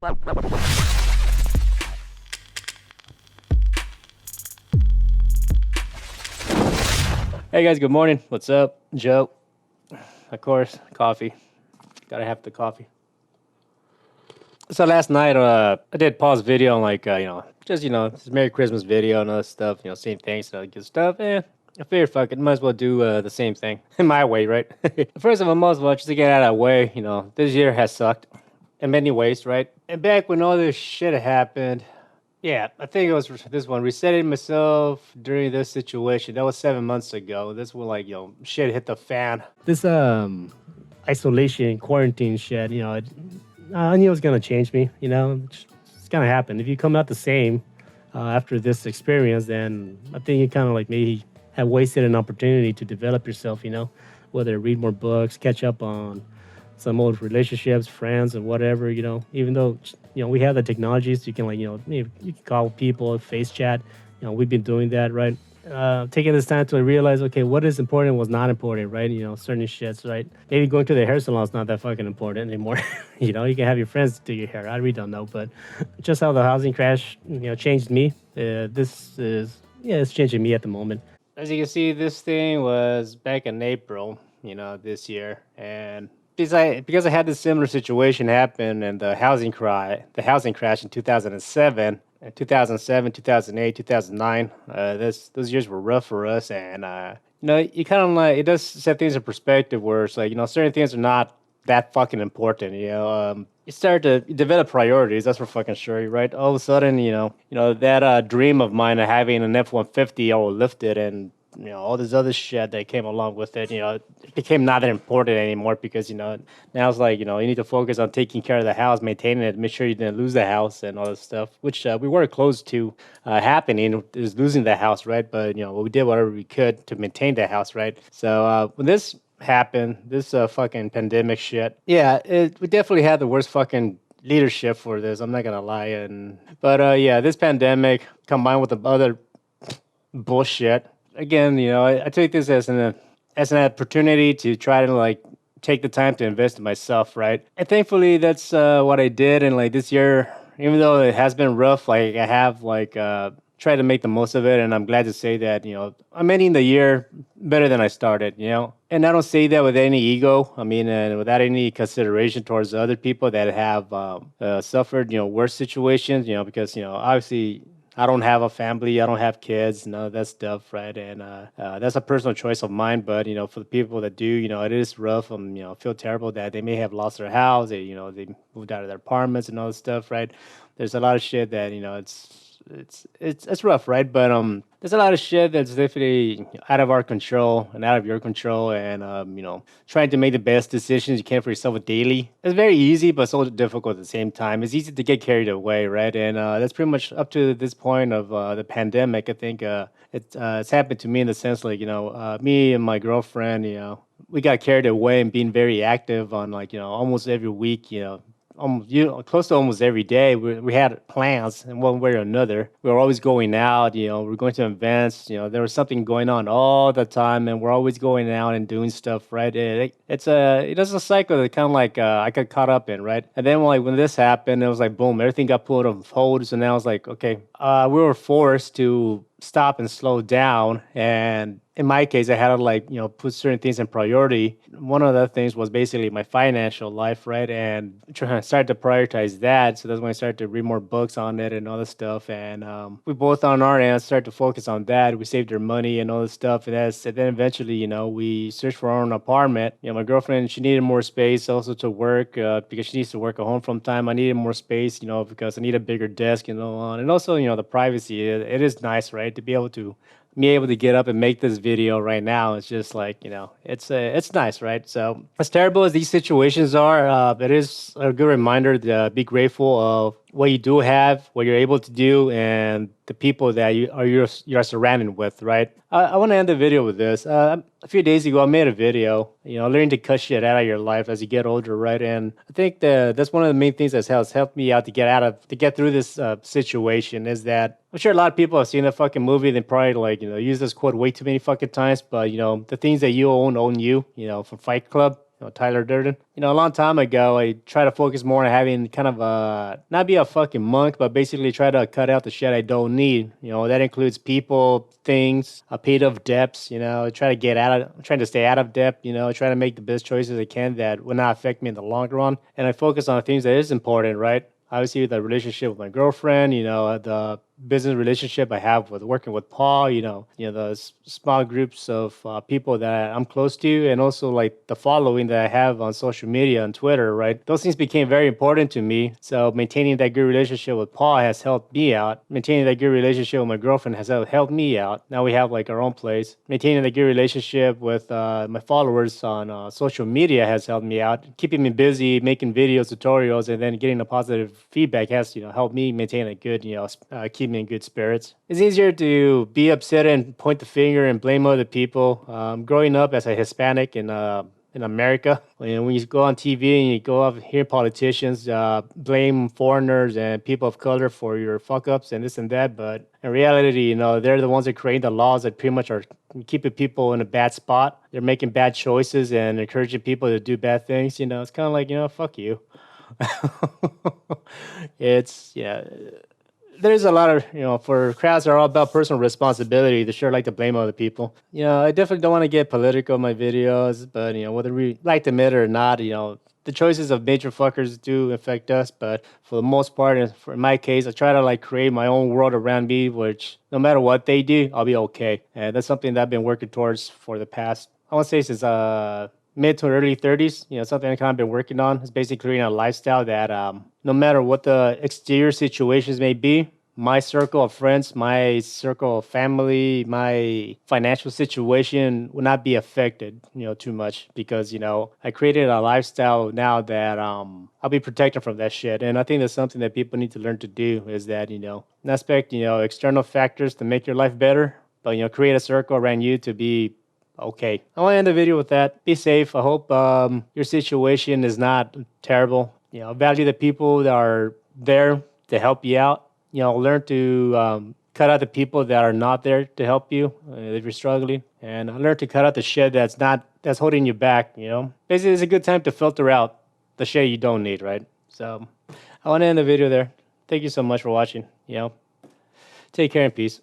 Hey guys, good morning. What's up? Joe. Of course, coffee. Gotta have the coffee. So last night, I did pause video on just Merry Christmas video and other stuff, same things, good stuff. I figured, fuck it, might as well do the same thing in my way, right? First of all, might as well just to get out of the way, this year has sucked in many ways, right? And back when all this shit happened, yeah, I think it was this one, resetting myself during this situation. That was 7 months ago. This was like, shit hit the fan. This isolation, quarantine shit, I knew it was gonna change me, it's gonna happen. If you come out the same after this experience, then I think you kind of like maybe have wasted an opportunity to develop yourself, whether read more books, catch up on some old relationships, friends, and whatever, even though, we have the technologies, you can you can call people, face chat, we've been doing that, right? Taking this time to realize, okay, what is important and what's not important, right? Certain shits, right? Maybe going to the hair salon is not that fucking important anymore. You can have your friends do your hair. I really don't know, but just how the housing crash, changed me. It's changing me at the moment. As you can see, this thing was back in April, this year, and because I had this similar situation happen and the housing crash in 2007. 2008, 2009, those years were rough for us, and you kind of like it does set things in perspective where it's like certain things are not that fucking important. You start to develop priorities. That's for fucking sure, right? All of a sudden, that dream of mine of having an F-150 all lifted and all this other shit that came along with it, it became not that important anymore because, now it's like, you need to focus on taking care of the house, maintaining it, make sure you didn't lose the house and all this stuff, which we were close to happening, is losing the house, right? But, we did whatever we could to maintain the house, right? So when this happened, this fucking pandemic shit, yeah, we definitely had the worst fucking leadership for this. I'm not gonna lie. But this pandemic combined with the other bullshit, again, I take this as an opportunity to try to take the time to invest in myself, right? And thankfully, that's what I did. And this year, even though it has been rough, I have tried to make the most of it. And I'm glad to say that I'm ending the year better than I started. And I don't say that with any ego. I mean, without any consideration towards other people that have suffered worse situations. Because obviously, I don't have a family. I don't have kids. None of that stuff, right? And that's a personal choice of mine. But for the people that do, it is rough. I feel terrible that they may have lost their house. They moved out of their apartments and all this stuff, right? There's a lot of shit that it's rough, right? But there's a lot of shit that's definitely out of our control and out of your control, and trying to make the best decisions you can for yourself daily. It's very easy, but so difficult at the same time. It's easy to get carried away, right? And that's pretty much up to this point of the pandemic. I think it's happened to me in the sense me and my girlfriend, we got carried away and being very active on almost every week, close to almost every day, we had plans in one way or another. We were always going out, we're going to events, there was something going on all the time, and we're always going out and doing stuff, right? It's a cycle that kind of I got caught up in, right? And then when this happened, it was like, boom, everything got put on hold. So now it's like, okay, we were forced to stop and slow down. And in my case, I had to put certain things in priority. One of the things was basically my financial life, right? And start to prioritize that. So that's when I started to read more books on it and all this stuff. And we both on our end started to focus on that. We saved our money and all this stuff. And then eventually, we searched for our own apartment. My girlfriend, she needed more space also to work because she needs to work at home from time. I needed more space, because I need a bigger desk and so on. And also, the privacy. It is nice, right, to be able to get up and make this video right now. It's just it's nice, right? So as terrible as these situations are, it is a good reminder to be grateful of what you do have, what you're able to do, and the people that you're surrounded with, right? I want to end the video with this. A few days ago, I made a video, learning to cut shit out of your life as you get older, right? And I think that's one of the main things that has helped me out to get through this situation is that I'm sure a lot of people have seen the fucking movie. They probably use this quote way too many fucking times, but the things that you own you, from Fight Club. Tyler Durden. A long time ago, I tried to focus more on having kind of not be a fucking monk, but basically try to cut out the shit I don't need. That includes people, things, a pit of debts. Try to get out of, trying to stay out of debt. Try to make the best choices I can that will not affect me in the long run. And I focus on the things that is important, right? Obviously, the relationship with my girlfriend, the business relationship I have with working with Paul, the small groups of people that I'm close to, and also like the following that I have on social media and Twitter, right? Those things became very important to me. So maintaining that good relationship with Paul has helped me out. Maintaining that good relationship with my girlfriend has helped me out. Now we have like our own place. Maintaining that good relationship with my followers on social media has helped me out. Keeping me busy, making videos, tutorials, and then getting a positive feedback has helped me maintain a good keep me in good spirits. It's easier to be upset and point the finger and blame other people. Growing up as a Hispanic in America, when you go on TV and you go up hear politicians blame foreigners and people of color for your fuck ups and this and that, but in reality, they're the ones that create the laws that pretty much are keeping people in a bad spot. They're making bad choices and encouraging people to do bad things. It's kind of like fuck you. It's yeah. There's a lot of for crowds that are all about personal responsibility. They sure like to blame other people. I definitely don't want to get political in my videos, but whether we like to admit it or not, the choices of major fuckers do affect us. But for the most part, and in my case, I try to like create my own world around me, which no matter what they do, I'll be okay. And that's something that I've been working towards for the past, I want to say, since mid to early 30s. Something I kind of been working on is basically creating a lifestyle that no matter what the exterior situations may be, my circle of friends, my circle of family, my financial situation will not be affected, too much because, I created a lifestyle now that I'll be protected from that shit. And I think that's something that people need to learn to do is that, not expect, external factors to make your life better, but, create a circle around you to be okay. I want to end the video with that. Be safe. I hope your situation is not terrible. Value the people that are there to help you out. Learn to cut out the people that are not there to help you if you're struggling, and learn to cut out the shit that's holding you back. Basically, it's a good time to filter out the shit you don't need, right? So, I want to end the video there. Thank you so much for watching. Take care and peace.